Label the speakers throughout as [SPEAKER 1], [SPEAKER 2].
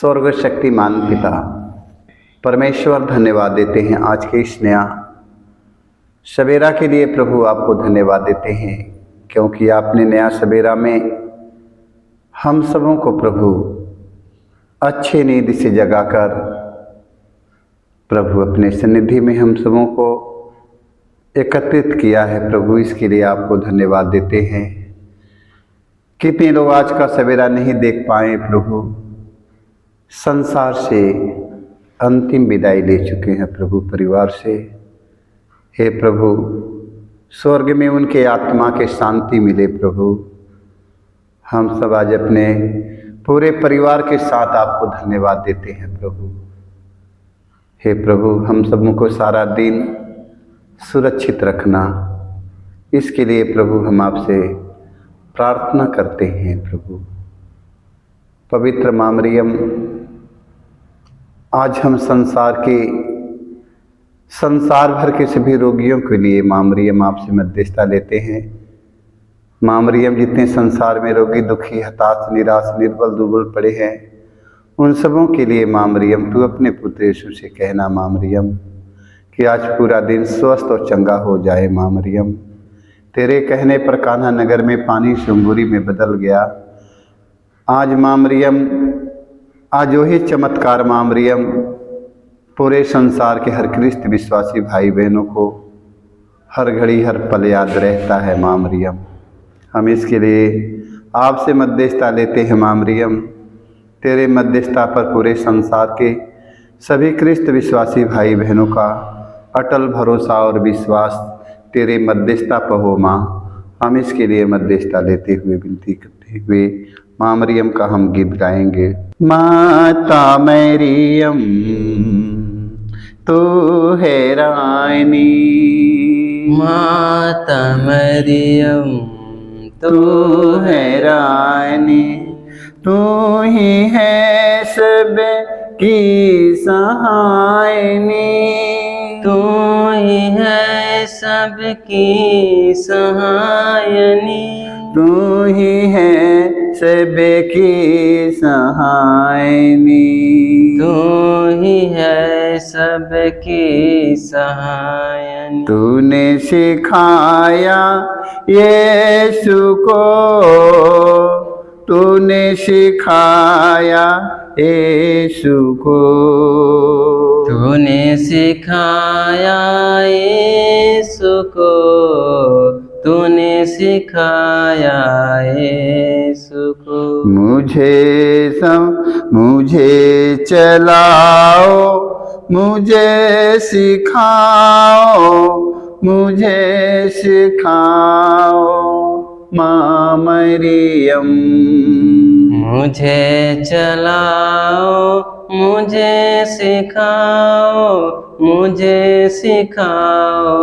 [SPEAKER 1] स्वर्ग शक्तिमान पिता परमेश्वर, धन्यवाद देते हैं आज के इस नया सवेरा के लिए। प्रभु आपको धन्यवाद देते हैं क्योंकि आपने नया सवेरा में हम सबों को प्रभु अच्छे नींद से जगाकर प्रभु अपने सन्निधि में हम सबों को एकत्रित किया है। प्रभु इसके लिए आपको धन्यवाद देते हैं। कितने लोग आज का सवेरा नहीं देख पाए प्रभु, संसार से अंतिम विदाई ले चुके हैं प्रभु परिवार से। हे प्रभु, स्वर्ग में उनके आत्मा के शांति मिले प्रभु। हम सब आज अपने पूरे परिवार के साथ आपको धन्यवाद देते हैं प्रभु। हे प्रभु, हम सबों को सारा दिन सुरक्षित रखना, इसके लिए प्रभु हम आपसे प्रार्थना करते हैं प्रभु। पवित्र माँ मरियम, आज हम संसार भर के सभी रोगियों के लिए माँ मरियम आपसे मध्यस्थता लेते हैं। माँ मरियम, जितने संसार में रोगी, दुखी, हताश, निराश, निर्बल, दुर्बल पड़े हैं, उन सबों के लिए माँ मरियम तू अपने पुत्र यीशु से कहना माँ मरियम कि आज पूरा दिन स्वस्थ और चंगा हो जाए। माँ मरियम, तेरे कहने पर कान्हा नगर में पानी से अंगूरी में बदल गया। आज माँ मरियम, आज वही चमत्कार माँ मरियम पूरे संसार के हर ख्रिस्त विश्वासी भाई बहनों को हर घड़ी हर पल याद रहता है। माँ मरियम, हम इसके लिए आपसे मध्यस्थता लेते हैं। माँ मरियम, तेरे मध्यस्थता पर पूरे संसार के सभी ख्रिस्त विश्वासी भाई बहनों का अटल भरोसा और विश्वास तेरे मध्यस्थता पर हो। माँ, हम इसके लिए मध्यस्थता लेते हुए विनती करते हुए माँ मरियम का हम गीत गाएंगे। माता मरियम तू है रानी,
[SPEAKER 2] माता मरियम
[SPEAKER 1] तू है रानी, तू ही है सब की सहायनी,
[SPEAKER 2] तू ही है सबकी सहायनी,
[SPEAKER 1] तू ही है सबकी सहायनी,
[SPEAKER 2] तू ही है सबकी सहायनी।
[SPEAKER 1] तूने सिखाया यीशु को, तूने सिखाया यीशु को,
[SPEAKER 2] तूने सिखाया यीशु को, तूने सिखाया यीशु को।
[SPEAKER 1] मुझे चलाओ, मुझे सिखाओ, मुझे सिखाओ माँ मरियम।
[SPEAKER 2] मुझे चलाओ, मुझे सिखाओ, मुझे सिखाओ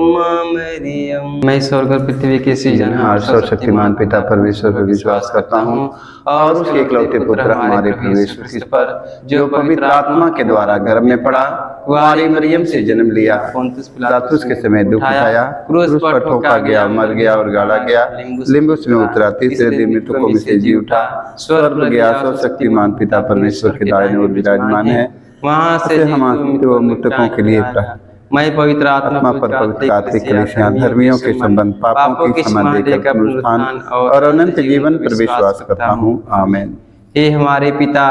[SPEAKER 2] माँ मरियम। मैं स्वर्ग और पृथ्वी के सृजनहार
[SPEAKER 1] सर्वशक्तिमान पिता परमेश्वर पर विश्वास करता हूँ और उसके इकलौते पुत्र हमारे प्रभु यीशु क्रिस्त पर, जो पवित्र आत्मा के द्वारा गर्भ में पड़ा, कुंवारी मरियम से जन्म लिया, पोंतियुस पिलातुस के समय दुख उठाया, क्रूस पर ठोका गया, मर गया और गाड़ा गया, लिम्बुस में उतरा, तीसरे दिन मृतकों में से जी उठा, स्वर्ग गया, सर्वशक्तिमान पिता परमेश्वर के दाहिने ओर विराजमान है, वहाँ से हम मृतकों के लिए
[SPEAKER 2] मैं पवित्र आत्मा
[SPEAKER 1] पर पवित्र आत्मिक कलीसिया, धर्मियों के संबंध, पापों की क्षमा देकर पुनरुत्थान और अनंत जीवन पर विश्वास करता हूँ। आमीन।
[SPEAKER 2] हे हमारे पिता,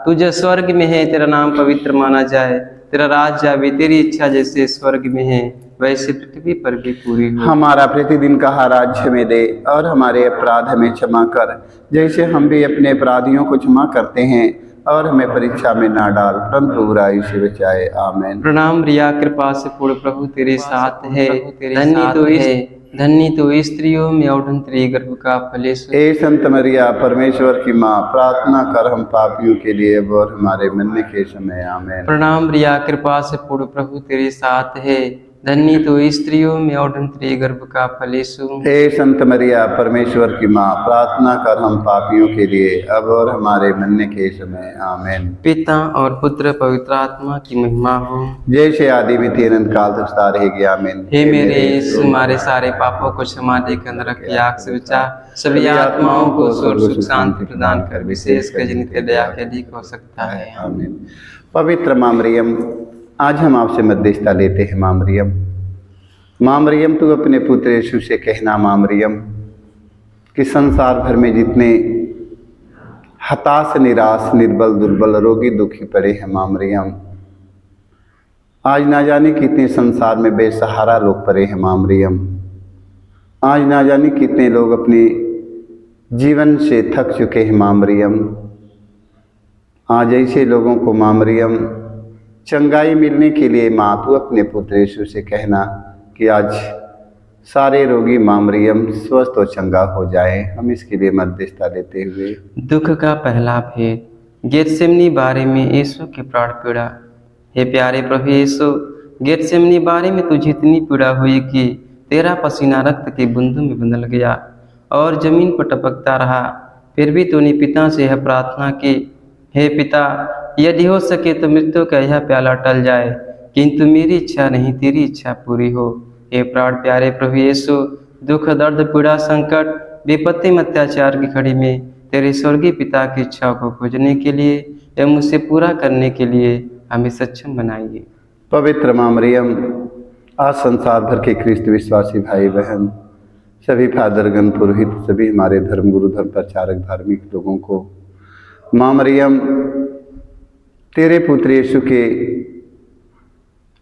[SPEAKER 2] तू जो स्वर्ग में है, तेरा नाम पवित्र माना जाए, तेरा राज्य आवे, तेरी इच्छा जैसे स्वर्ग में है वैसे पृथ्वी पर भी पूरी हो।
[SPEAKER 1] हमारा प्रतिदिन का आहार हमें दे और हमारे अपराध हमें क्षमा कर, जैसे हम भी अपने अपराधियों को क्षमा करते हैं, और हमें परीक्षा में ना डाल परंतु बुराई से बचाए। आमीन।
[SPEAKER 2] प्रणाम रिया, कृपा से पूर्ण प्रभु तेरे साथ है, धन्य तो स्त्रियों में और तेरे गर्भ का फल यीशु।
[SPEAKER 1] ए संत मरिया परमेश्वर की माँ, प्रार्थना कर हम पापियों के लिए अब और हमारे मरने के समय। आमीन।
[SPEAKER 2] प्रणाम रिया, कृपा से पूर्ण प्रभु तेरे साथ है, धन्य तो स्त्रियों में और धन्य तेरे गर्भ का फल यीशु।
[SPEAKER 1] हे संत मरिया परमेश्वर की माँ, प्रार्थना कर हम पापियों के लिए अब और हमारे मरने के समय आमीन।
[SPEAKER 2] पिता और पुत्र पवित्र आत्मा की महिमा हो,
[SPEAKER 1] जैसे आदि में थी अनंत काल तक सदा रहेगी आमीन।
[SPEAKER 2] हे मेरे यीशु, हमारे सारे पापों को क्षमा देकर नरक की आग से बचा, सभी आत्माओं को स्वर्ग सुख शांति प्रदान कर, विशेष कर जिनके दया के अधिक हो सकता है
[SPEAKER 1] आमीन। पवित्र माँ मरियम, आज हम आपसे मध्यस्थता लेते हैं। माँ मरियम, माँ मरियम, तू अपने पुत्र यीशु से कहना माँ मरियम कि संसार भर में जितने हताश, निराश, निर्बल, दुर्बल, रोगी, दुखी पड़े हैं माँ मरियम, आज ना जाने कितने संसार में बेसहारा लोग पड़े हैं माँ मरियम, आज ना जाने कितने लोग अपने जीवन से थक चुके हैं माँ मरियम। आज ऐसे लोगों को माँ मरियम चंगाई मिलने के लिए माँ तू अपने पुत्र यीशु से कहना कि आज सारे रोगी माँ मरियम स्वस्थ और चंगा हो जाए। हम इसके लिए मध्यस्थता लेते हुए
[SPEAKER 2] दुख का पहला भेद। गेतसेमनी बारे में यीशु की प्राण पीड़ा। हे प्यारे प्रभु यीशु, गेतसेमनी बारे में तुझे इतनी पीड़ा हुई कि तेरा पसीना रक्त की बूंदों में बदल गया और जमीन पर टपकता रहा। फिर भी तूने पिता से यह प्रार्थना की, हे पिता, यदि हो सके तो मृत्यु का यह प्याला टल जाए, किंतु मेरी इच्छा नहीं तेरी इच्छा पूरी हो। हे प्राण प्यारे प्रभु यीशु, दुख, दर्द, पीड़ा, संकट, विपत्ति में अत्याचार की घड़ी में तेरे स्वर्गीय पिता की इच्छा को खोजने के लिए एवं उसे पूरा करने के लिए हमें सक्षम बनाइए।
[SPEAKER 1] पवित्र माँ मरियम, आज संसार भर के ख्रिस्त विश्वासी भाई बहन, सभी फादरगण, पुरोहित, सभी हमारे धर्मगुरु, धर्म प्रचारक, धार्मिक लोगों को माँ मरियम तेरे पुत्र यीशु के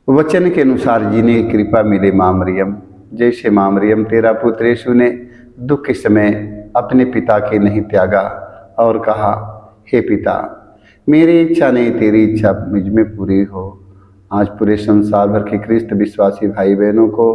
[SPEAKER 1] वचन के अनुसार जीने की कृपा मिले। माँ मरियम, जैसे माँ मरियम तेरा पुत्र यीशु ने दुख के समय अपने पिता के नहीं त्यागा और कहा, हे पिता, मेरी इच्छा नहीं तेरी इच्छा मुझ में पूरी हो। आज पूरे संसार भर के ख्रिस्त विश्वासी भाई बहनों को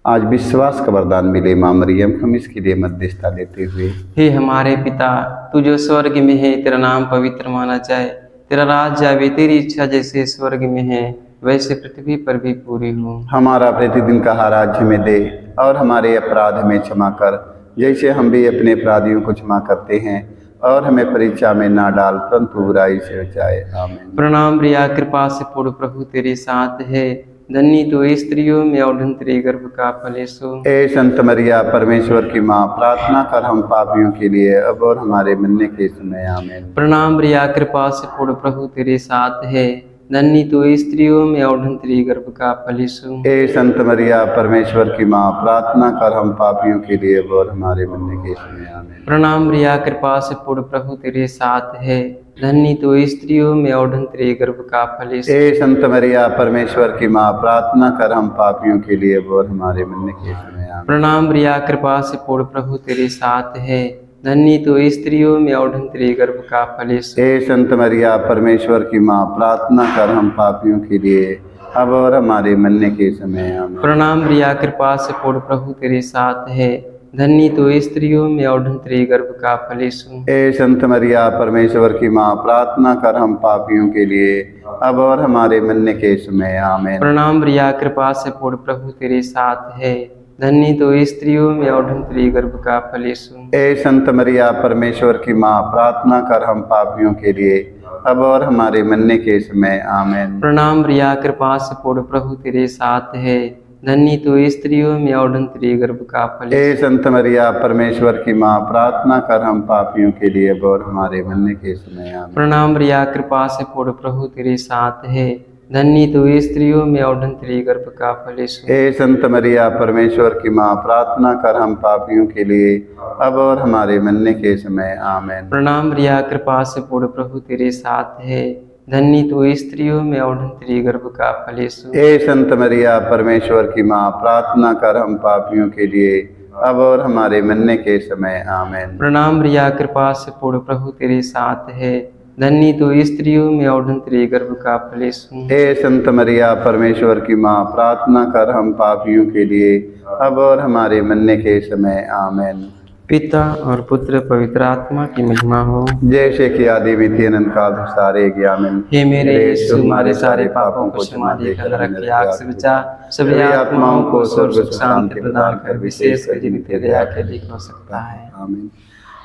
[SPEAKER 1] आज विश्वास का वरदान मिले। माँ मरियम, हम इसके लिए मध्यस्थता लेते हुए
[SPEAKER 2] हे हमारे पिता, तू जो स्वर्ग में है, तेरा नाम पवित्र माना जाए, तेरा राज आवे, तेरी इच्छा जैसे स्वर्ग में है वैसे पृथ्वी पर भी पूरी हो।
[SPEAKER 1] हमारा प्रतिदिन का आहार हमें दे और हमारे अपराध हमें क्षमा कर, जैसे हम भी अपने अपराधियों को क्षमा करते हैं, और हमें परीक्षा में ना डाल परंतु बुराई से बचाए आमीन।
[SPEAKER 2] प्रणाम प्रिया, कृपा से पूर्ण प्रभु तेरे साथ है, धन्य तो स्त्रियों में और धन्य तेरे गर्भ का फल यीशु।
[SPEAKER 1] हे संत मरिया परमेश्वर की माँ, प्रार्थना कर हम पापियों के लिए अब और हमारे मरने के समय आमीन।
[SPEAKER 2] प्रणाम प्रिया, कृपा से पूर्ण प्रभु तेरे साथ है, धन्य तो स्त्रियों में और धन्य तेरे गर्भ का फल यीशु।
[SPEAKER 1] हे संत मरिया परमेश्वर की माँ, प्रार्थना कर हम पापियों के लिए अब और हमारे मरने के समय आमीन।
[SPEAKER 2] प्रणाम प्रिया, कृपा से पूर्ण प्रभु तेरे साथ है, धन्य तो स्त्रियों में और धन्य तेरे गर्भ का फल यीशु।
[SPEAKER 1] हे संत मरिया परमेश्वर की माँ, प्रार्थना कर हम पापियों के लिए अब और हमारे मरने के समय आमीन।
[SPEAKER 2] प्रणाम प्रिया, कृपा से पूर्ण प्रभु तेरे साथ है, धन्य तो स्त्रियों में और धन्य तेरे गर्भ का फल यीशु।
[SPEAKER 1] हे संत मरिया परमेश्वर की माँ, प्रार्थना कर हम पापियों के लिए अब और हमारे मरने के समय आमीन।
[SPEAKER 2] प्रणाम प्रिया, कृपा से पूर्ण प्रभु तेरे साथ है, धन्य तो स्त्रियों में और धन्य तेरे गर्भ का फल यीशु।
[SPEAKER 1] हे संत मरिया परमेश्वर की माँ, प्रार्थना कर हम पापियों के लिए अब और हमारे मरने के समय आमीन।
[SPEAKER 2] प्रणाम प्रिया, कृपा से पूर्ण प्रभु तेरे साथ है, धन्य तो स्त्रियों में और धन्य तेरे गर्भ का फल यीशु।
[SPEAKER 1] हे संत मरिया परमेश्वर की माँ, प्रार्थना कर हम पापियों के लिए अब और हमारे मरने के समय आमीन।
[SPEAKER 2] प्रणाम प्रिया, कृपा से पूर्ण प्रभु तेरे साथ है, धन्य तो स्त्रियों में और धन्य तेरे गर्भ का फल यीशु।
[SPEAKER 1] हे संत मरिया परमेश्वर की माँ, प्रार्थना कर हम पापियों के लिए अब और हमारे मरने के समय आमीन।
[SPEAKER 2] प्रणाम प्रिया, कृपा से पूर्ण प्रभु तेरे साथ है, धन्य तो स्त्रियों में और धन्य तेरे गर्भ का फल यीशु।
[SPEAKER 1] हे संत मरिया परमेश्वर की माँ, प्रार्थना कर हम पापियों के लिए अब और हमारे मरने के समय आमीन।
[SPEAKER 2] प्रणाम प्रिया, कृपा से पूर्ण प्रभु तेरे साथ है, धन्य तो स्त्रियों में और धन्य तेरे गर्भ का फल यीशु।
[SPEAKER 1] हे संत मरिया परमेश्वर की माँ, प्रार्थना कर हम पापियों के लिए अब और हमारे मरने के समय आमीन।
[SPEAKER 2] प्रणाम प्रिया, कृपा से पूर्ण प्रभु तेरे साथ है, धन्य तो स्त्रियों में और धन्य तेरे गर्भ का फल यीशु।
[SPEAKER 1] हे संत मरिया परमेश्वर की माँ, प्रार्थना कर हम पापियों के लिए अब और हमारे मरने के समय आमीन।
[SPEAKER 2] पिता और पुत्र पवित्र आत्मा की महिमा हो।
[SPEAKER 1] जैसे कि आदि में थी अनंत काल सारे ज्ञान।
[SPEAKER 2] हे मेरे यीशु, हमारे सारे पापों को क्षमा देकर नरक की आग से बचा, सभी आत्माओं को स्वर्ग सुख शांति प्रदान कर, विशेषकर जिनके दया के अधिक हो सकता है।
[SPEAKER 1] आमीन।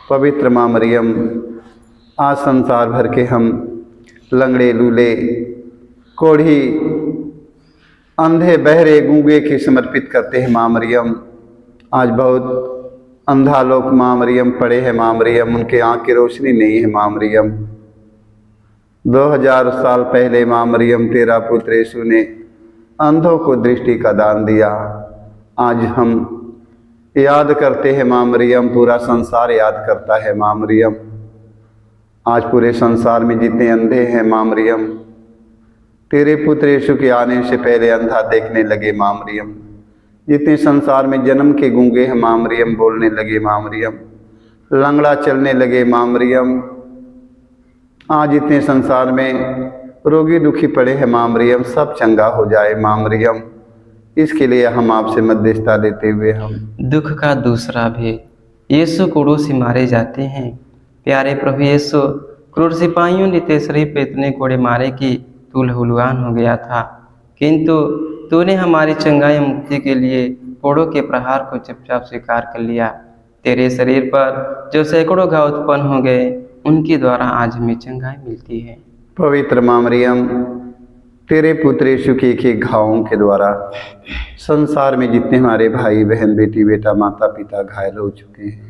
[SPEAKER 1] पवित्र माँ मरियम, आज संसार भर के हम लंगड़े लूले कोढ़ी अंधे बहरे गूंगे की समर्पित करते हैं माँ मरियम। आज बहुत अंधा लोग माँ मरियम पड़े हैं माँ मरियम, उनके आँख की रोशनी नहीं है माँ मरियम। 2000 साल पहले माँ मरियम तेरा पुत्र यीशु ने अंधों को दृष्टि का दान दिया। आज हम याद करते हैं माँ मरियम, पूरा संसार याद करता है माँ मरियम। आज पूरे संसार में जितने अंधे हैं माँ मरियम, तेरे पुत्र यीशु के आने से पहले अंधा देखने लगे माँ मरियम। जितने संसार में जन्म के गूंगे हैं माँ मरियम, बोलने लगे माँ मरियम। लंगड़ा चलने लगे माँ मरियम। आज इतने संसार में रोगी दुखी पड़े हैं माँ मरियम, सब चंगा हो जाए माँ मरियम। इसके लिए हम आपसे मध्यस्थता लेते हुए हम
[SPEAKER 2] दुख का दूसरा भेद। यीशु क्रूर से मारे जाते हैं। प्यारे प्रभु यीशु, क्रूर सिपाहियों ने तेसरे पे इतने कोड़े मारे कि तू लहूलुहान हो गया था, किंतु तूने हमारी चंगाई मुक्ति के लिए कोड़ों के प्रहार को चुपचाप स्वीकार कर लिया। तेरे शरीर पर जो सैकड़ों घाव उत्पन्न हो गए, उनके द्वारा आज हमें चंगाई मिलती है।
[SPEAKER 1] पवित्र माँ मरियम, तेरे पुत्र यीशु के एक घावों के द्वारा संसार में जितने हमारे भाई बहन बेटी बेटा माता पिता घायल हो चुके हैं,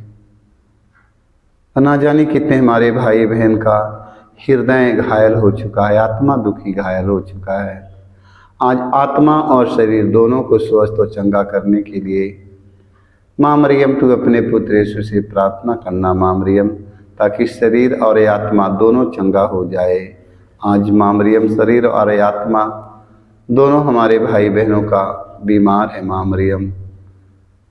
[SPEAKER 1] ना जाने कितने हमारे भाई बहन का हृदय घायल हो चुका है, आत्मा दुखी घायल हो चुका है। आज आत्मा और शरीर दोनों को स्वस्थ और चंगा करने के लिए माँ मरियम तू अपने पुत्र यीशु से प्रार्थना करना माँ मरियम, ताकि शरीर और आत्मा दोनों चंगा हो जाए। आज माँ मरियम, शरीर और आत्मा दोनों हमारे भाई बहनों का बीमार है माँ मरियम।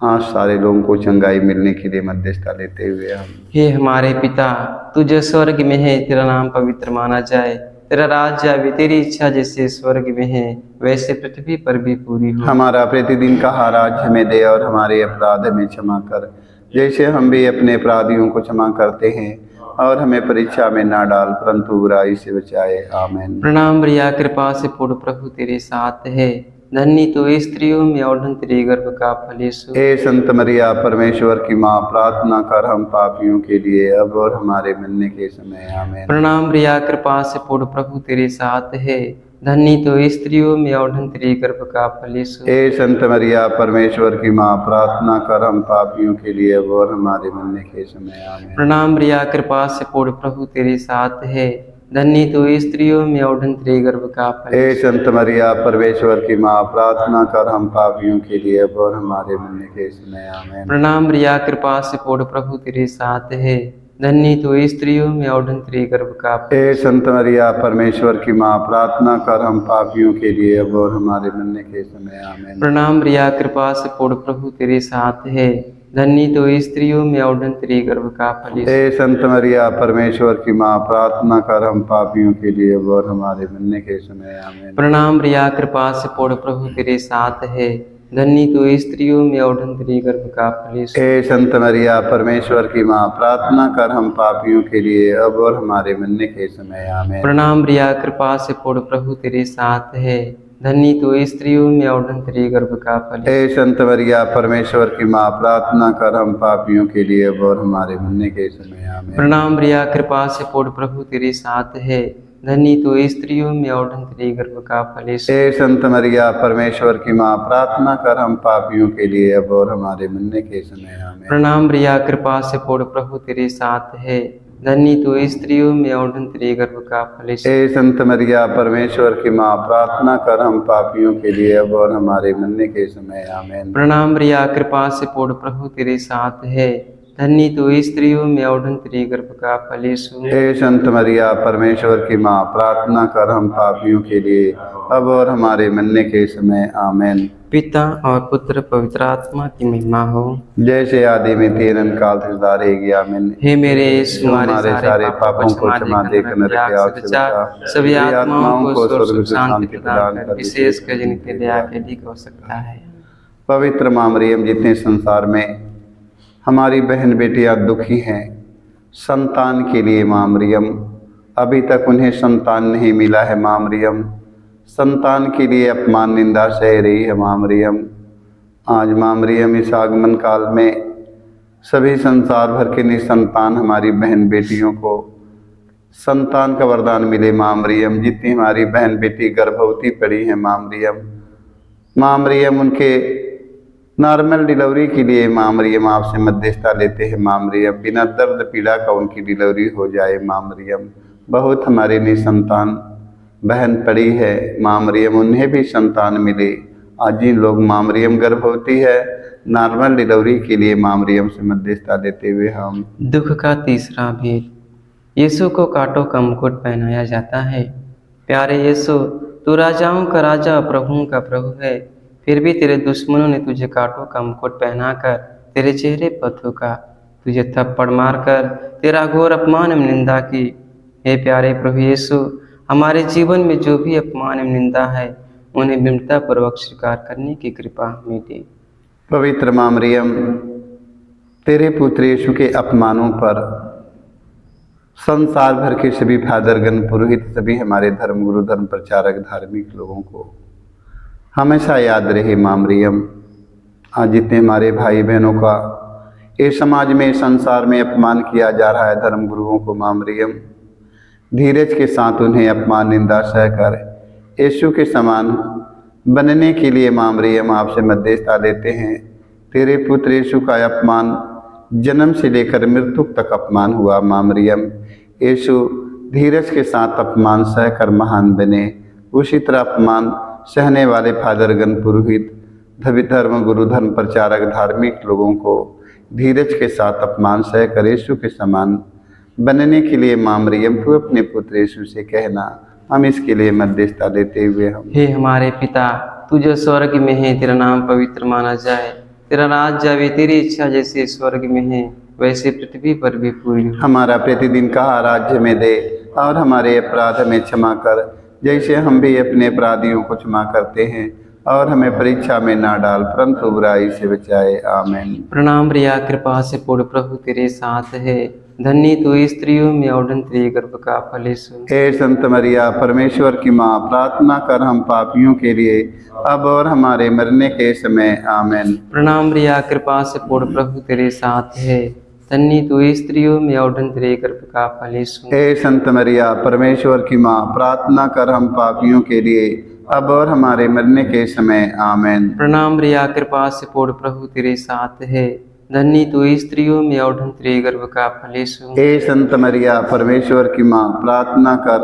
[SPEAKER 1] आज सारे लोगों को चंगाई मिलने के लिए मध्यस्थता लेते हुए हम
[SPEAKER 2] हे हमारे पिता, तू जो स्वर्ग में है, तेरा नाम पवित्र माना जाए, तेरा राज्य आवे, तेरी इच्छा जैसे स्वर्ग में है वैसे पृथ्वी पर भी पूरी हो।
[SPEAKER 1] हमारा प्रतिदिन का आहार आज हमें दे, और हमारे अपराध हमें क्षमा कर, जैसे हम भी अपने अपराधियों को क्षमा करते हैं, और हमें परीक्षा में ना डाल, परंतु बुराई से बचाए। आमीन।
[SPEAKER 2] प्रणाम प्रिया, कृपा से पूर्ण प्रभु तेरे साथ है, धन्य तो स्त्रियों में और धन्य तेरे गर्भ का फल यीशु।
[SPEAKER 1] हे संत मरिया, परमेश्वर की माँ, प्रार्थना कर हम पापियों के लिए, अब और हमारे मरने के समय। आमीन।
[SPEAKER 2] प्रणाम प्रिया, कृपा से पूर्ण प्रभु तेरे साथ है, धन्य तो स्त्रियों में और धन्य तेरे गर्भ का फल यीशु।
[SPEAKER 1] हे संत मरिया, परमेश्वर की माँ, प्रार्थना कर हम पापियों के लिए, अब और हमारे मरने के समय। आमीन।
[SPEAKER 2] प्रणाम प्रिया, कृपा से पूर्ण प्रभु तेरे साथ है, धन्य तो स्त्रियों में और धन्य तेरे गर्भ का फल।
[SPEAKER 1] हे संत मरिया, परमेश्वर की माँ, प्रार्थना कर हम पापियों के लिए, अब और हमारे मरने के समय। आमीन।
[SPEAKER 2] प्रणाम प्रिया, कृपा से पूर्ण प्रभु तेरे साथ है, धन्य तो स्त्रियों में और धन्य तेरे गर्भ का फल।
[SPEAKER 1] हे संत मरिया, परमेश्वर की माँ, प्रार्थना कर हम पापियों के लिए, अब और हमारे मरने के समय। आमीन।
[SPEAKER 2] प्रणाम प्रिया, कृपा से पूर्ण प्रभु तेरे साथ है, धन्य तो स्त्रियों में और धन्य तेरे गर्भ का फल।
[SPEAKER 1] हे संत मरिया, परमेश्वर की माँ, प्रार्थना कर हम पापियों के लिए, अब और हमारे मरने के समय। आमीन।
[SPEAKER 2] प्रणाम प्रिया, कृपा से पूर्ण प्रभु तेरे साथ है, धन्य तो स्त्रियों में और धन्य तेरे गर्भ का फल।
[SPEAKER 1] हे संत मरिया, परमेश्वर की माँ, प्रार्थना कर हम पापियों के लिए, अब और हमारे मरने के समय। आमीन।
[SPEAKER 2] प्रणाम प्रिया, कृपा से पूर्ण प्रभु तेरे साथ है, धन्य तो स्त्रियों में और धन्य तेरे गर्भ का फल।
[SPEAKER 1] हे संत मरिया, परमेश्वर की माँ, प्रार्थना कर हम पापियों के लिए, अब और हमारे मरने के समय। आमीन।
[SPEAKER 2] प्रणाम प्रिया, कृपा से पूर्ण प्रभु तेरे साथ है, धन्य तो स्त्रियों में और धन्य तेरे गर्भ का फल।
[SPEAKER 1] हे संत मरिया, परमेश्वर की माँ, प्रार्थना कर हम पापियों के लिए, अब और हमारे मरने के समय। आमीन।
[SPEAKER 2] प्रणाम प्रिया, कृपा से पूर्ण प्रभु तेरे साथ है, धन्य तो स्त्रियों में और धन्य तेरे गर्भ का फल।
[SPEAKER 1] हे संत मरिया, परमेश्वर की माँ, प्रार्थना कर हम पापियों के लिए, अब और हमारे मरने के समय। आमीन।
[SPEAKER 2] प्रणाम प्रिया, कृपा से पूर्ण प्रभु तेरे साथ है, धन्य तो स्त्रियों में और धन्य तेरे गर्भ का फल।
[SPEAKER 1] हे संत मरिया, परमेश्वर की माँ, प्रार्थना कर हम पापियों के लिए, अब और हमारे मरने के समय। आमीन।
[SPEAKER 2] पिता और पुत्र पवित्र आत्मा की महिमा हो,
[SPEAKER 1] जैसे आदि में थी अनंत काल से सदा रहेगी। आमीन।
[SPEAKER 2] हे मेरे यीशु,
[SPEAKER 1] हमारे सारे पापों को क्षमा देकर नरक की आग से बचा,
[SPEAKER 2] सभी आत्माओं को स्वर्ग सुख शांति प्रदान कर, विशेषकर जिनके दया के अधिक हो सकता है।
[SPEAKER 1] पवित्र माँ मरियम, जितने संसार में हमारी बहन बेटियां दुखी हैं संतान के लिए माँ मरियम, अभी तक उन्हें संतान नहीं मिला है माँ मरियम, संतान के लिए अपमान निंदा सह रही है माँ मरियम। आज माँ मरियम इस आगमन काल में सभी संसार भर के निसंतान हमारी बहन बेटियों को संतान का वरदान मिले माँ मरियम। जितनी हमारी बहन बेटी गर्भवती पड़ी हैं माँ मरियम उनके नॉर्मल डिलीवरी के लिए माँ मरियम आपसे मध्यस्थता लेते हैं माँ मरियम, बिना दर्द पीड़ा का उनकी डिलीवरी हो जाए माँ मरियम। बहुत हमारे निसंतान बहन पड़ी है माँ मरियम, उन्हें भी संतान मिले। आज जिन लोग माँ मरियम गर्भवती है नॉर्मल डिलीवरी के लिए माँ मरियम से मध्यस्थता लेते हुए हम
[SPEAKER 2] दुख का तीसरा भेद। यीशु को कांटों का मुकुट पहनाया जाता है। प्यारे यीशु, तू राजाओं का राजा, प्रभुओं का प्रभु है, फिर भी तेरे दुश्मनों ने तुझे कांटों का मुकुट पहनाकर तेरे चेहरे पर थूका, तुझे थप्पड़ मारकर तेरा घोर अपमान एवं निंदा की। हे प्यारे प्रभु यीशु, हमारे जीवन में जो भी अपमान एवं निंदा है उन्हें विनम्रतापूर्वक स्वीकार करने की कृपा हमें दे।
[SPEAKER 1] पवित्र माँ मरियम, तेरे पुत्र यीशु के अपमानों पर संसार भर के सभी फादरगण, पुरोहित, सभी हमारे धर्मगुरु, धर्म प्रचारक, धार्मिक लोगों को हमेशा याद रहे माँ मरियम। आज जितने हमारे भाई बहनों का इस समाज में, संसार में अपमान किया जा रहा है धर्मगुरुओं को माँ मरियम, धीरज के साथ उन्हें अपमान निंदा सहकर यीशु के समान बनने के लिए माँ मरियम आपसे मध्यस्थता लेते हैं। तेरे पुत्र यीशु का अपमान जन्म से लेकर मृत्यु तक अपमान हुआ माँ मरियम, यीशु धीरज के साथ अपमान सहकर महान बने। उसी तरह अपमान सहने वाले फादरगण, पुरोहित, धर्म गुरु, धर्म प्रचारक, धार्मिक लोगों को धीरज के साथ अपमान सहकर यीशु के समान बनने के लिए माँ मरियम तू अपने पुत्र यीशु से कहना, हम इसके लिए मध्यस्थता लेते हुए हम
[SPEAKER 2] हे हमारे पिता, तू जो स्वर्ग में है, तेरा नाम पवित्र माना जाए, तेरा राज्य आवे, तेरी इच्छा जैसे स्वर्ग में है वैसे पृथ्वी पर भी पूरी हो।
[SPEAKER 1] हमारा प्रतिदिन का राज्य में दे और हमारे अपराध में क्षमा कर, जैसे हम भी अपने अपराधियों को क्षमा करते हैं, और हमें परीक्षा में ना डाल परंतु बुराई से बचाए। आमीन।
[SPEAKER 2] प्रणाम रिया, कृपा से पूर्ण प्रभु तेरे साथ है, धन्य तू स्त्रियों में और तेरे गर्भ का फल यीशु।
[SPEAKER 1] हे संत मरिया, परमेश्वर की माँ, प्रार्थना कर हम पापियों के लिए अब और हमारे मरने के समय। आमीन।
[SPEAKER 2] प्रणाम रिया, कृपा से पूर्ण प्रभु तेरे साथ है, धन्य तू स्त्रियों में और तेरे गर्भ का फल यीशु।
[SPEAKER 1] हे संत मरिया, परमेश्वर की माँ, प्रार्थना कर हम पापियों के लिए अब और हमारे मरने के समय। आमीन।
[SPEAKER 2] प्रणाम रिया, कृपा से पूर्ण प्रभु तेरे साथ है, धन्य तू स्त्रियों में और तेरे गर्भ का फल यीशु।
[SPEAKER 1] हे संत मरिया, परमेश्वर की माँ, प्रार्थना कर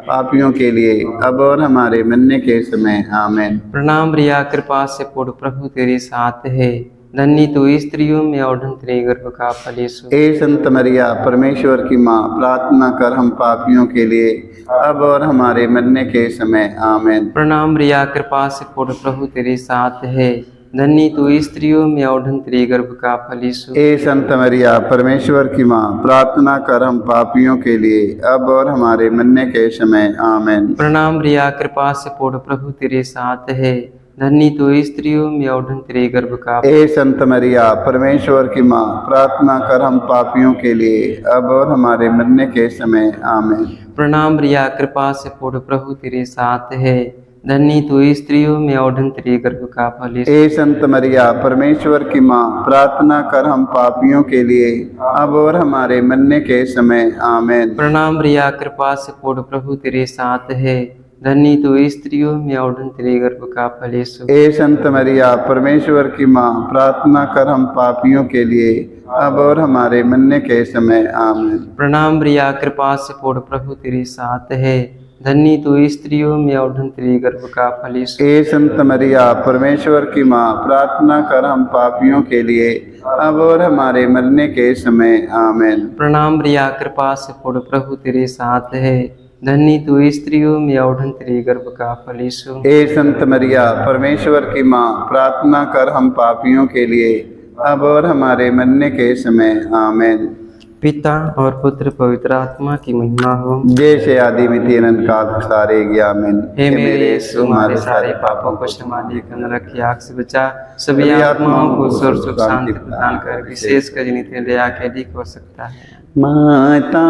[SPEAKER 1] पापियों के लिए अब और हमारे मरने के समय। आमीन।
[SPEAKER 2] प्रणाम रिया, कृपा से पूर्ण प्रभु तेरे साथ है, धन्य तू स्त्रियों में और तेरे गर्भ का फल यीशु।
[SPEAKER 1] हे संत मरिया, परमेश्वर की माँ, प्रार्थना कर हम पापियों के लिए अब और हमारे मरने के समय। आमीन।
[SPEAKER 2] प्रणाम रिया, कृपा से पूर्ण प्रभु तेरे साथ है, धन्य तू स्त्रियों में और तेरे गर्भ का फल यीशु।
[SPEAKER 1] हे संत मरिया, परमेश्वर की माँ, प्रार्थना कर हम पापियों के लिए अब और हमारे मरने के समय। आमीन।
[SPEAKER 2] प्रणाम रिया, कृपा से पूर्ण प्रभु तेरे साथ है, धन्य तू स्त्रियों में और तेरे गर्भ का।
[SPEAKER 1] हे संत मरिया, परमेश्वर की माँ, प्रार्थना कर हम पापियों के लिए अब और हमारे मरने के समय। आमीन।
[SPEAKER 2] प्रणाम रिया, कृपा से पूर्ण प्रभु तेरे साथ है, धन्य तू स्त्रियों में और तेरे गर्भ का फल यीशु।
[SPEAKER 1] हे संत मरिया, परमेश्वर की माँ, प्रार्थना कर हम पापियों के लिए अब और हमारे मरने के समय। आमीन।
[SPEAKER 2] प्रणाम रिया, कृपा से पूर्ण प्रभु तेरे साथ है, धन्य तू स्त्रियों में और तेरे गर्भ का फल यीशु।
[SPEAKER 1] हे संत मरिया, परमेश्वर की माँ, प्रार्थना कर हम पापियों के लिए अब और हमारे मरने के समय। आमीन।
[SPEAKER 2] प्रणाम रिया, कृपा से पूर्ण प्रभु तेरे साथ है, धन्य तू स्त्रियों में और तेरे गर्भ का फल यीशु।
[SPEAKER 1] हे संत मरिया, परमेश्वर की माँ, प्रार्थना कर हम पापियों के लिए अब और हमारे मरने के समय। आमीन।
[SPEAKER 2] प्रणाम रिया, कृपा से पूर्ण प्रभु तेरे साथ है, धन्य तू स्त्रियों में और तेरे गर्भ का फल यीशु।
[SPEAKER 1] हे संत मरिया, परमेश्वर की माँ, प्रार्थना कर हम पापियों के लिए अब और हमारे मरने के समय। आमीन।
[SPEAKER 2] पिता और पुत्र पवित्र आत्मा की महिमा हो।
[SPEAKER 1] जैसे आदि में तीन अनंत सारे आमीन।
[SPEAKER 2] हे मेरे यीशु, हमारे सारे पापों को क्षमा देकर नरक की आग से बचा, सभी आत्माओं को स्वर्ग सुख शांति प्रदान कर, विशेष कर जिन्हें दया के अधिक हो सकता है।
[SPEAKER 1] माता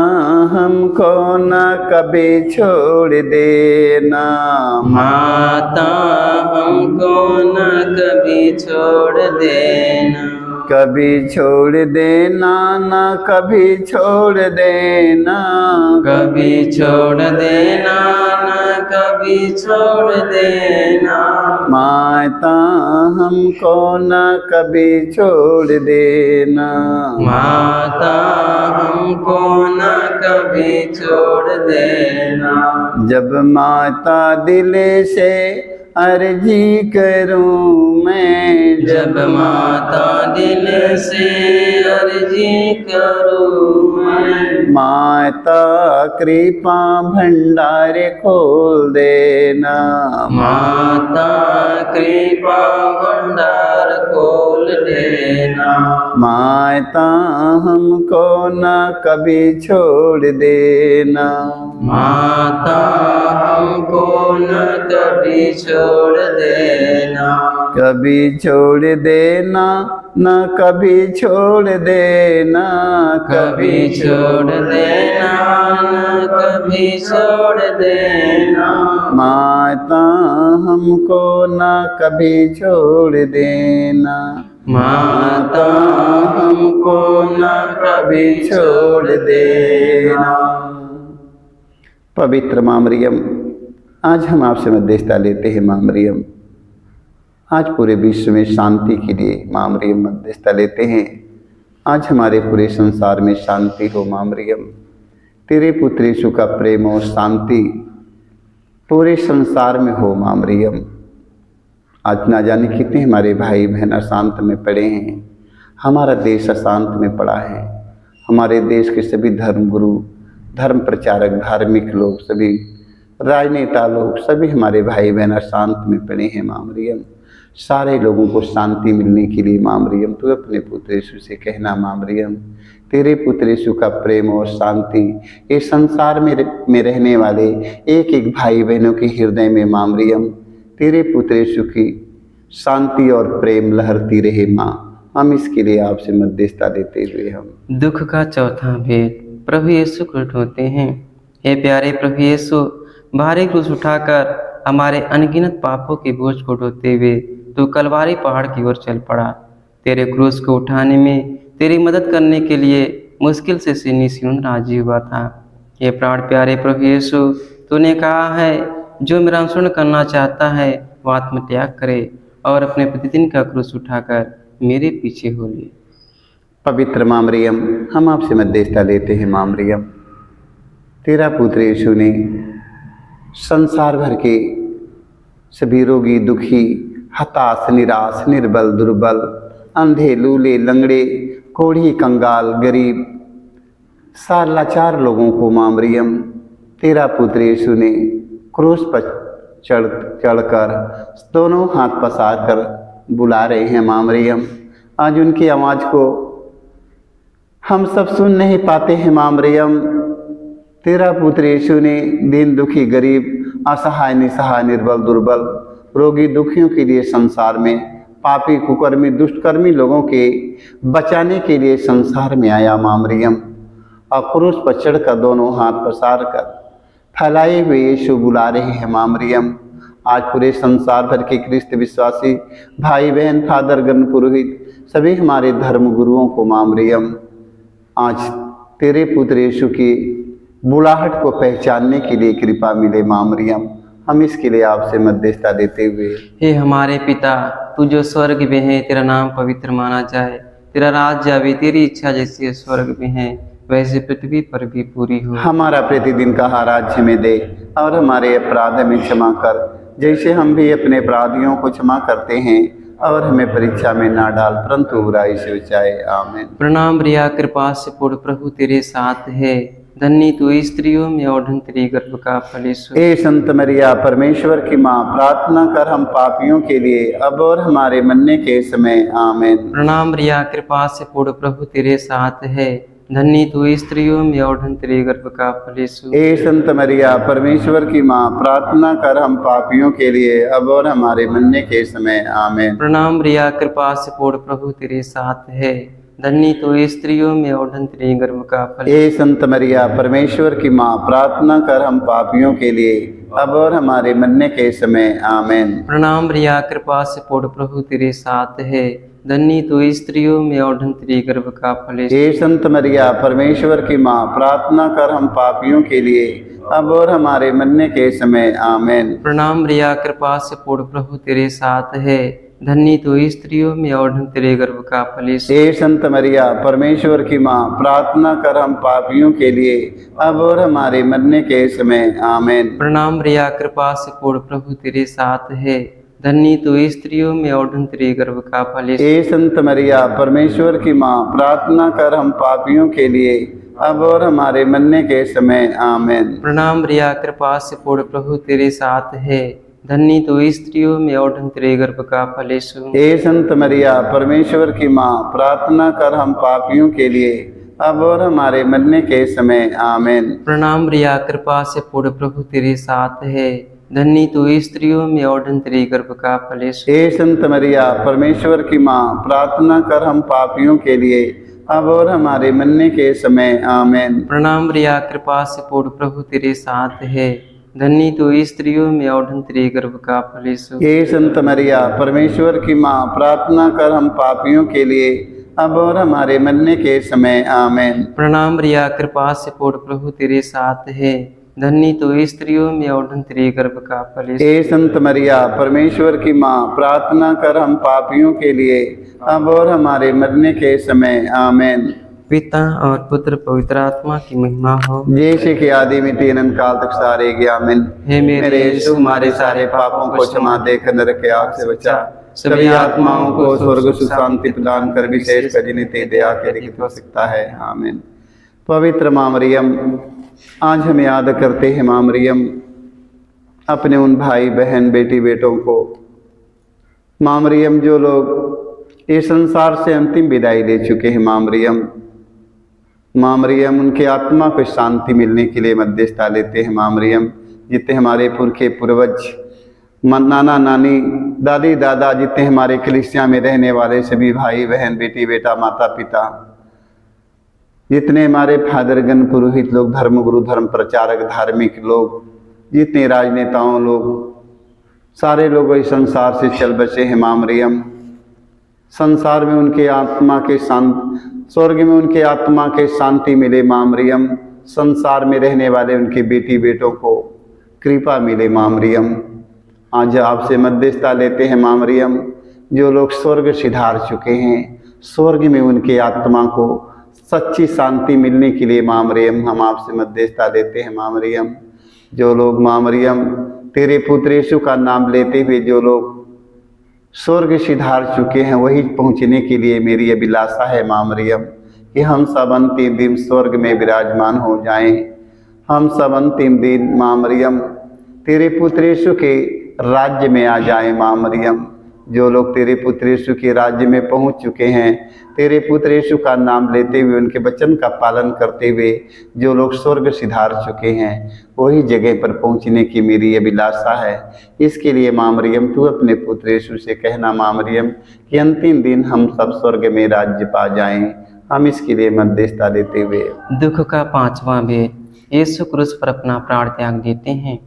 [SPEAKER 1] हमको न कभी छोड़ देना,
[SPEAKER 2] माता हमको न कभी छोड़ देना,
[SPEAKER 1] कभी छोड़ देना न कभी छोड़ देना,
[SPEAKER 2] कभी छोड़ देना न कभी छोड़ देना।
[SPEAKER 1] माता हमको न कभी छोड़ देना,
[SPEAKER 2] माता हमको न कभी छोड़ देना।
[SPEAKER 1] जब माता दिल से अर्जी करूं मैं,
[SPEAKER 2] जब माता दिल से अर्जी करूं मैं,
[SPEAKER 1] माता कृपा भंडार खोल देना,
[SPEAKER 2] माता कृपा भंडार खोल देना।
[SPEAKER 1] माता हमको न कभी छोड़ देना,
[SPEAKER 2] माता हमको न कभी छोड़ देना,
[SPEAKER 1] कभी छोड़ देना न कभी छोड़ देना,
[SPEAKER 2] कभी छोड़ देना न कभी छोड़ देना।
[SPEAKER 1] माता हमको न कभी छोड़ देना,
[SPEAKER 2] माता
[SPEAKER 1] हमको न कभी छोड़ देना। पवित्र माँ मरियम, आज हम आपसे मध्यस्थता लेते हैं माँ मरियम। आज पूरे विश्व में शांति के लिए माँ मरियम मध्यस्थता लेते हैं। आज हमारे पूरे संसार में शांति हो माँ मरियम। तेरे पुत्र यीशु का प्रेम और शांति पूरे संसार में हो माँ मरियम। आज ना जाने कितने हमारे भाई बहन अशांत में पड़े हैं, हमारा देश अशांत में पड़ा है। हमारे देश के सभी धर्मगुरु, धर्म प्रचारक, धार्मिक लोग, सभी राजनेता लोग, सभी हमारे भाई बहन अशांत में पड़े हैं माँ मरियम। सारे लोगों को शांति मिलने के लिए माँ मरियम तू अपने पुत्र यीशु से कहना माँ मरियम, तेरे पुत्र यीशु का प्रेम और शांति इस संसार में रहने वाले एक एक भाई बहनों के हृदय में माँ मरियम तेरे पुत्र यीशु की शांति और प्रेम लहरती रहे माँ। हम इसके लिए आपसे मध्यस्थता देते हुए हम
[SPEAKER 2] दुख का चौथा भेद प्रभु यीशु को उठाते हैं। हे प्यारे प्रभु यीशु, भारी क्रूस उठाकर हमारे अनगिनत पापों के बोझ को ढोते हुए तू कलवारी पहाड़ की ओर चल पड़ा। तेरे क्रूस को उठाने में तेरी मदद करने के लिए मुश्किल से सीनी सियून राजी हुआ था। ये प्राण प्यारे प्रभु यीशु, तूने कहा है जो मेरा अनुसरण करना चाहता है वो आत्मत्याग करे और अपने प्रतिदिन का क्रूस उठाकर मेरे पीछे हो ले।
[SPEAKER 1] पवित्र माँ मरियम, हम आपसे मध्यस्थता लेते हैं माँ मरियम। तेरा पुत्र यीशु ने संसार भर के सभी रोगी, दुखी, हताश, निराश, निर्बल, दुर्बल, अंधे, लूले, लंगड़े, कोढ़ी, कंगाल, गरीब, सार लाचार लोगों को माँ मरियम तेरा पुत्र यीशु ने क्रूस पर चढ़कर दोनों हाथ पसार कर बुला रहे हैं माँ मरियम। आज उनकी आवाज़ को हम सब सुन नहीं पाते हैं माँ मरियम। तेरा पुत्र यीशु ने दीन, दुखी, गरीब, असहाय, निसहाय, निर्बल, दुर्बल, रोगी, दुखियों के लिए संसार में, पापी, कुकर्मी, दुष्कर्मी लोगों के बचाने के लिए संसार में आया माँ मरियम। और क्रूस पर चढ़कर दोनों हाथ पसार कर फैलाए हुए यीशु बुला रहे हैं माँ मरियम। आज पूरे संसार भर के ख्रिस्त विश्वासी भाई बहन, फादर गण, पुरोहित, सभी हमारे धर्म गुरुओं को माँ मरियम आज तेरे पुत्र यीशु की बुलाहट को पहचानने के लिए कृपा मिले माँ मरियम। हम इसके लिए आपसे मध्यस्थता देते हुए
[SPEAKER 2] हे हमारे पिता, तू जो स्वर्ग में है, तेरा नाम पवित्र माना जाए, तेरा राज्य आवे, तेरी इच्छा जैसे स्वर्ग में है वैसे पृथ्वी पर भी पूरी हो।
[SPEAKER 1] हमारा प्रतिदिन का आहार हमें दे और हमारे अपराध हमें क्षमा कर जैसे हम भी अपने अपराधियों को क्षमा करते हैं, और हमें परीक्षा में ना डाल परंतु बुराई से बचाए। आमीन।
[SPEAKER 2] प्रणाम प्रिया, कृपा से पूर्ण प्रभु तेरे साथ है, धन्य तू स्त्रियों में और धन्य तेरी गर्भ का फल यीशु।
[SPEAKER 1] ए संत मरिया, परमेश्वर की माँ, प्रार्थना कर हम पापियों के लिए अब और हमारे मरने के समय। आमीन।
[SPEAKER 2] प्रणाम प्रिया, कृपा से पूर्ण प्रभु तेरे साथ है, धन्य तू स्त्रियों में और धन्य तेरे गर्भ का फल यीशु।
[SPEAKER 1] ए संत मरिया परमेश्वर की माँ, प्रार्थना कर हम पापियों के लिए अब और हमारे मरने के समय आमीन।
[SPEAKER 2] प्रणाम मरिया, कृपा से पूर्ण प्रभु तेरे साथ है, धन्य तू स्त्रियों में और धन्य तेरे गर्भ का फल।
[SPEAKER 1] ए संत मरिया परमेश्वर की माँ, प्रार्थना कर हम पापियों के लिए अब और हमारे मरने के समय आमीन।
[SPEAKER 2] प्रणाम मरिया, कृपा से पूर्ण प्रभु तेरे साथ है, धन्य तू स्त्रियों में और धन्य तेरे गर्भ का फल यीशु।
[SPEAKER 1] ए संत मरिया परमेश्वर की माँ, प्रार्थना कर हम पापियों के लिए अब और हमारे मरने के समय आमीन।
[SPEAKER 2] प्रणाम मरिया, कृपा से पूर्ण प्रभु तेरे साथ है, धन्य तू स्त्रियों में और धन्य तेरे गर्भ का फल यीशु।
[SPEAKER 1] ए संत मरिया परमेश्वर की माँ, प्रार्थना कर हम पापियों के लिए अब और हमारे मरने के समय आमीन।
[SPEAKER 2] प्रणाम मरिया, कृपा से पूर्ण प्रभु तेरे साथ है, धन्य तू स्त्रियों में और धन्य तेरे गर्भ का फल यीशु।
[SPEAKER 1] ए संत मरिया परमेश्वर की माँ, प्रार्थना कर हम पापियों के लिए अब और हमारे मरने के समय आमीन।
[SPEAKER 2] प्रणाम मरिया, कृपा से पूर्ण प्रभु तेरे साथ है, धन्य तू स्त्रियों में और धन्य तेरे गर्भ का फल यीशु।
[SPEAKER 1] ए संत मरिया परमेश्वर की माँ, प्रार्थना कर हम पापियों के लिए अब और हमारे मरने के समय आमीन।
[SPEAKER 2] प्रणाम मरिया, कृपा से पूर्ण प्रभु तेरे साथ है, धन्य तू स्त्रियों में और धन्य तेरे गर्भ का फल यीशु।
[SPEAKER 1] ए संत मरिया परमेश्वर की माँ, प्रार्थना कर हम पापियों के लिए अब और हमारे मरने के समय आमीन।
[SPEAKER 2] प्रणाम मरिया, कृपा से पूर्ण प्रभु तेरे साथ है, धन्य तू स्त्रियों में और धन्य तेरे गर्भ का फल यीशु।
[SPEAKER 1] ए संत मरिया परमेश्वर की माँ, प्रार्थना कर हम पापियों के लिए अब और हमारे मरने के समय आमीन।
[SPEAKER 2] प्रणाम मरिया, कृपा से पूर्ण प्रभु तेरे साथ है, धन्य तू स्त्रियों में और धन्य तेरे गर्भ का फल यीशु।
[SPEAKER 1] ए संत मरिया परमेश्वर की माँ, प्रार्थना कर हम पापियों के लिए अब और हमारे मरने के समय आमीन।
[SPEAKER 2] पिता और पुत्र पवित्र आत्मा की महिमा हो,
[SPEAKER 1] जैसे कि आदि में तीन अनंत काल तक सारे आमीन।
[SPEAKER 2] हे
[SPEAKER 1] मेरे यीशु, हमारे सारे पापों को क्षमा देकर नरक के आग से बचा, सभी आत्माओं को स्वर्ग सुख शांति प्रदान कर, विशेष कर जिन्हें तेरी दया के लिखित हो सकता है आमीन। पवित्र माँ मरियम, आज हम याद करते हैं माँ मरियम अपने उन भाई बहन बेटी बेटों को। माँ मरियम जो लोग इस संसार से अंतिम विदाई ले चुके हैं, माँ मरियम उनके आत्मा को शांति मिलने के लिए मध्यस्थता लेते हैं। माँ मरियम, जितने हमारे पुरखे पूर्वज नाना नानी दादी दादा, जितने हमारे कलीसिया में रहने वाले सभी भाई बहन बेटी बेटा माता पिता, जितने हमारे फादरगण पुरोहित लोग, धर्मगुरु धर्म प्रचारक धार्मिक लोग, जितने राजनेताओं लोग, सारे लोग इस संसार से चल बसे हैं। माँ मरियम, संसार में उनके आत्मा के स्वर्ग में उनके आत्मा के शांति मिले। माँ मरियम, संसार में रहने वाले उनके बेटी बेटों को कृपा मिले। माँ मरियम, आज आपसे मध्यस्थता लेते हैं। माँ मरियम, जो लोग स्वर्ग सिधार चुके हैं, स्वर्ग में उनके आत्मा को सच्ची शांति मिलने के लिए माँ मरियम हम आपसे मध्यस्थता लेते हैं। माँ मरियम, जो लोग माँ मरियम तेरे पुत्र यीशु का नाम लेते हुए जो लोग स्वर्ग सिधार चुके हैं, वही पहुँचने के लिए मेरी अभिलाषा है माँ मरियम, कि हम सब अंतिम दिन स्वर्ग में विराजमान हो जाएं। हम सब अंतिम दिन माँ मरियम तेरे पुत्र यीशु के राज्य में आ जाएं। माँ मरियम, जो लोग तेरे पुत्र यीशु के राज्य में पहुंच चुके हैं, तेरे पुत्र यीशु का नाम लेते हुए उनके वचन का पालन करते हुए जो लोग स्वर्ग सिधार चुके हैं, वही जगह पर पहुंचने की मेरी अभिलाषा है। इसके लिए माँ मरियम, तू अपने पुत्र यीशु से कहना माँ मरियम, कि अंतिम दिन हम सब स्वर्ग में राज्य पा जाएं। हम इसके लिए मध्यस्थता देते हुए
[SPEAKER 2] दुख का पांचवां भेद, यीशु क्रूस पर अपना प्राण त्याग देते हैं।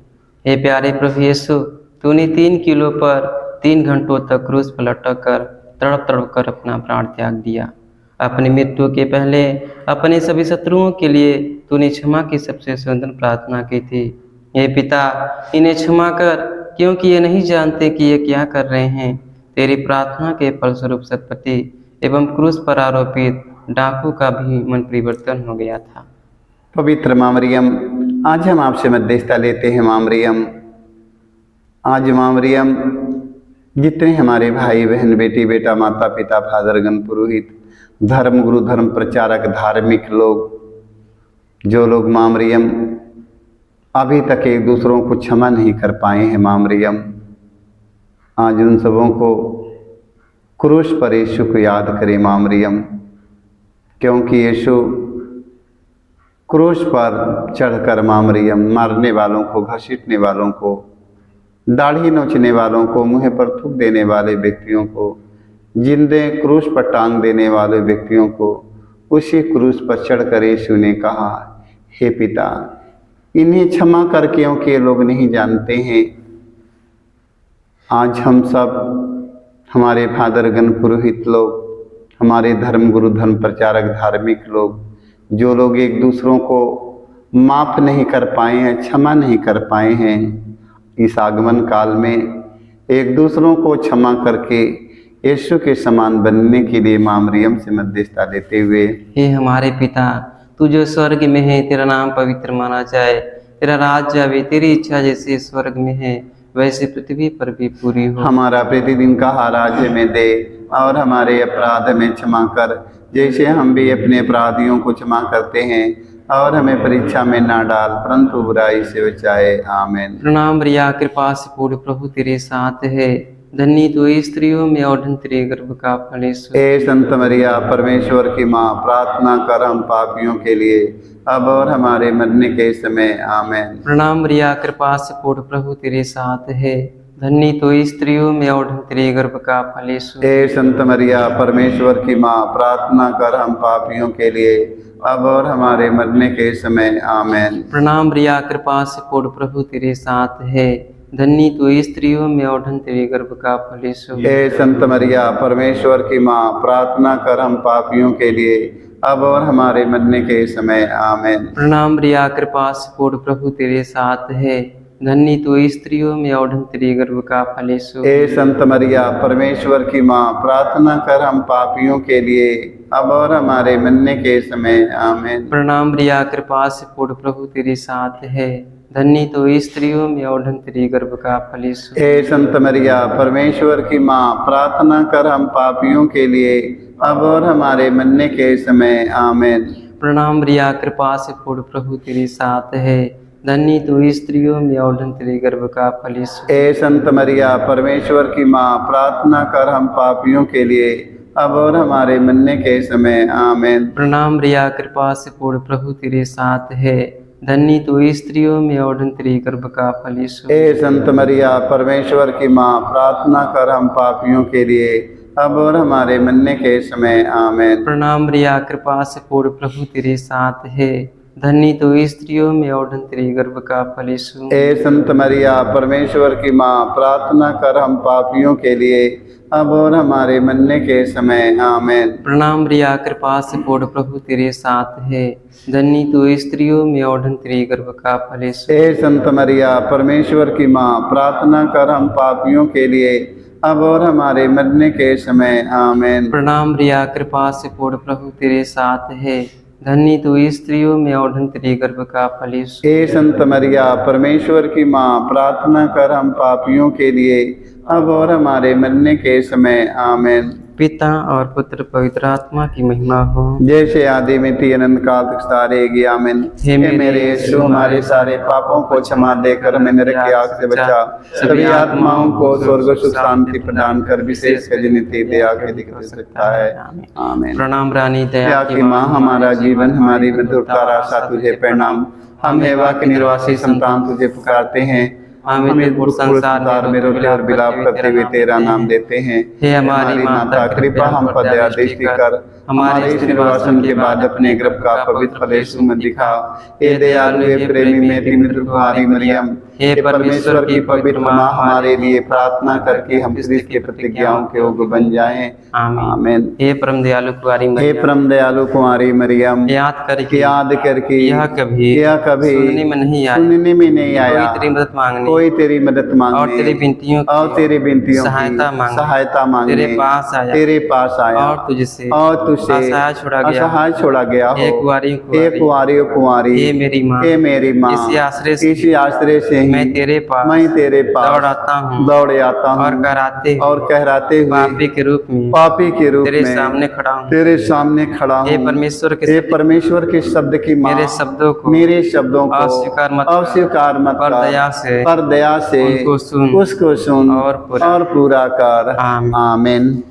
[SPEAKER 2] हे प्यारे प्रभु यीशु, तूने 3 किलो पर 3 घंटों तक क्रूस पर लटक कर तड़प तड़प कर अपना प्राण त्याग दिया। अपनी मृत्यु के पहले अपने सभी शत्रुओं के लिए तूने क्षमा की सबसे सुंदर प्रार्थना की थी। हे पिता, इन्हें क्षमा कर, क्योंकि ये नहीं जानते कि ये क्या कर रहे हैं। तेरी प्रार्थना के फलस्वरूप सतपति एवं क्रूस पर आरोपित डाकू का भी मन परिवर्तन हो गया था।
[SPEAKER 1] पवित्र माँ मरियम, आज हम आपसे मध्यस्थता लेते हैं। माँ मरियम, आज माँ मरियम जितने हमारे भाई बहन बेटी बेटा माता पिता फादरगण पुरोहित धर्मगुरु धर्म प्रचारक धार्मिक लोग, जो लोग माँ मरियम अभी तक एक दूसरों को क्षमा नहीं कर पाए हैं, माँ मरियम आज उन सबों को क्रूस पर यीशु को याद करें। माँ मरियम, क्योंकि यीशु क्रूस पर चढ़कर माँ मरियम मारने वालों को, घसीटने वालों को, दाढ़ी नोचने वालों को, मुँह पर थूक देने वाले व्यक्तियों को, जिंदे क्रूस पर टांग देने वाले व्यक्तियों को उसी क्रूस पर चढ़कर यीशु ने कहा, हे पिता, इन्हें क्षमा कर, क्योंकि ये लोग नहीं जानते हैं। आज हम सब, हमारे फादरगण, पुरोहित लोग, हमारे धर्मगुरु, धर्म प्रचारक, धार्मिक लोग, जो लोग एक दूसरों को माफ़ नहीं कर पाए हैं, क्षमा नहीं कर पाए हैं, इस आगमन काल में एक दूसरों को क्षमा करके यीशु के समान बनने के लिए माँ मरियम से मध्यस्थता लेते हुए,
[SPEAKER 2] हे हमारे पिता, तू जो स्वर्ग में है, तेरा नाम पवित्र माना जाए, तेरा राज्य आवे, तेरी इच्छा जैसे स्वर्ग में है वैसे पृथ्वी पर भी पूरी हो।
[SPEAKER 1] हमारा प्रतिदिन का आहार आज हमें दे, और हमारे अपराध में क्षमा कर, जैसे हम भी अपने अपराधियों को क्षमा करते हैं, और हमें परीक्षा में ना डाल, परंतु बुराई से बचाए। आमीन।
[SPEAKER 2] प्रणाम मरिया, कृपा से पूर्ण, प्रभु तेरे साथ है, धन्य तू स्त्रियों में और धन्य तेरे गर्भ का फल यीशु।
[SPEAKER 1] हे संत मरिया, परमेश्वर की माँ, प्रार्थना कर हम पापियों के लिए, अब और हमारे मरने के समय। आमीन।
[SPEAKER 2] प्रणाम मरिया, कृपा से पूर्ण, प्रभु तेरे साथ है, धन्य तो स्त्रियों में और धन्य तेरे गर्भ का फल यीशु।
[SPEAKER 1] हे संत मरिया, परमेश्वर की माँ, प्रार्थना कर हम पापियों के लिए, अब और हमारे मरने के समय। आमीन।
[SPEAKER 2] प्रणाम मरिया, कृपा से पूर्ण, प्रभु तेरे साथ है, धन्य तो स्त्रियों में और धन्य तेरे गर्भ का फल यीशु।
[SPEAKER 1] हे संत मरिया, परमेश्वर की माँ, प्रार्थना कर हम पापियों के लिए, अब और हमारे मरने के समय। आमीन।
[SPEAKER 2] प्रणाम मरिया, कृपा से पूर्ण, प्रभु तेरे साथ है, धन्य तो स्त्रियों में और धन्य तेरे गर्भ का फल यीशु।
[SPEAKER 1] हे संत मरिया, परमेश्वर की माँ, प्रार्थना कर हम पापियों के लिए, अब और हमारे मरने के समय। आमीन।
[SPEAKER 2] प्रणाम मरिया, कृपा से पूर्ण, प्रभु तेरे साथ है, धन्य तो स्त्रियों में और धन्य तेरे गर्भ का फल यीशु।
[SPEAKER 1] हे संत मरिया, परमेश्वर की माँ, प्रार्थना कर हम पापियों के लिए, अब और हमारे मरने के समय। आमीन।
[SPEAKER 2] प्रणाम मरिया, कृपा से पूर्ण, प्रभु तेरे साथ है, धन्य तो स्त्रियों में और धन्य तेरे गर्भ का फल यीशु।
[SPEAKER 1] हे संत मरिया, परमेश्वर की माँ, प्रार्थना कर हम पापियों के लिए, अब और हमारे मरने के समय। आमीन।
[SPEAKER 2] प्रणाम मरिया, कृपा से पूर्ण, प्रभु तेरे साथ है, धन्य तो स्त्रियों में और धन्य तेरे गर्भ का फल यीशु।
[SPEAKER 1] हे संत मरिया, परमेश्वर की माँ, प्रार्थना कर हम पापियों के लिए, अब और हमारे मरने के समय। आमीन।
[SPEAKER 2] प्रणाम मरिया, कृपा से पूर्ण, प्रभु तेरे साथ है, धन्य तो स्त्रियों में और धन्य तेरे गर्भ का फल यीशु।
[SPEAKER 1] हे संत मरिया, परमेश्वर की माँ, प्रार्थना कर हम पापियों के लिए, अब और हमारे मरने के समय। आमीन।
[SPEAKER 2] प्रणाम मरिया, कृपा से पूर्ण, प्रभु तेरे साथ है, धन्य तो स्त्रियों में और धन्य तेरे गर्भ का फल यीशु।
[SPEAKER 1] हे संत मरिया, परमेश्वर की माँ, प्रार्थना कर हम पापियों के लिए, अब और हमारे मरने के समय। आमीन।
[SPEAKER 2] प्रणाम मरिया, कृपा से पूर्ण, प्रभु तेरे साथ है, धन्य तो स्त्रियों में और धन्य तेरे गर्भ का फल यीशु।
[SPEAKER 1] हे संत मरिया, परमेश्वर की माँ, प्रार्थना कर हम पापियों के लिए, अब और हमारे मरने के समय। आमीन।
[SPEAKER 2] पिता और पुत्र पवित्र आत्मा की महिमा हो,
[SPEAKER 1] जैसे आदि में थी, अनंत काल तक सदा रहेगी। आमीन। हे मेरे यीशु, हमारे सारे पापों को क्षमा देकर हमें नरक की आग से बचा, सभी आत्माओं को स्वर्ग सुख शांति प्रदान कर, विशेष कर जिन्हें दया के दिख सकता है। आमीन।
[SPEAKER 2] प्रणाम रानी
[SPEAKER 1] दया की माँ, हमारा जीवन, हमारी मधुरता आशा तुझे प्रणाम। हम एवा के निर्वासी संतान तुझे पुकारते हैं, हमें दुख संसार में रोते और विलाप करते हुए तेरा नाम देते हैं।
[SPEAKER 2] हे हमारी माता,
[SPEAKER 1] कृपा हम पर दया दृष्टि कर, हमारे इस निर्वासन के बाद अपने गर्भ का पवित्र फल यीशु में दिखाओ। हे दयालु, हे प्रेमी, मेरी मृत्यु कुमारी मरियम, हे परमेश्वर की पवित्र माँ, हमारे लिए प्रार्थना करके हम क्रिस्त की प्रतिज्ञाओं के योग्य बन जाएं। आमीन।
[SPEAKER 2] हे परम दयालु कुमारी
[SPEAKER 1] हे
[SPEAKER 2] मरियम,
[SPEAKER 1] परम दयालु कुमारी मरियम,
[SPEAKER 2] याद करके
[SPEAKER 1] यह कभी
[SPEAKER 2] सुनने में नहीं आया,
[SPEAKER 1] सुनने में नहीं आया,
[SPEAKER 2] कोई तेरी मदद मांगने
[SPEAKER 1] कोई तेरी मदद मांगने
[SPEAKER 2] और तेरी विनतियों की
[SPEAKER 1] और तेरी विनतियों की
[SPEAKER 2] सहायता मांगने
[SPEAKER 1] तेरे पास आया
[SPEAKER 2] और तुझसे
[SPEAKER 1] असहाय
[SPEAKER 2] छोड़ा गया
[SPEAKER 1] हो।
[SPEAKER 2] हे कुंवारी,
[SPEAKER 1] कुंवारी,
[SPEAKER 2] हे मेरी माँ,
[SPEAKER 1] हे मेरी माँ,
[SPEAKER 2] इसी आश्रय से
[SPEAKER 1] ही
[SPEAKER 2] मैं तेरे पास दौड़ आता हूँ और
[SPEAKER 1] कहराते हुए
[SPEAKER 2] पापी के रूप में तेरे सामने खड़ा हूँ। हे
[SPEAKER 1] परमेश्वर के शब्द की माँ, मेरे शब्दों को अस्वीकार मत कर, पर दया से उसको सुन और पूरा कर। आमीन।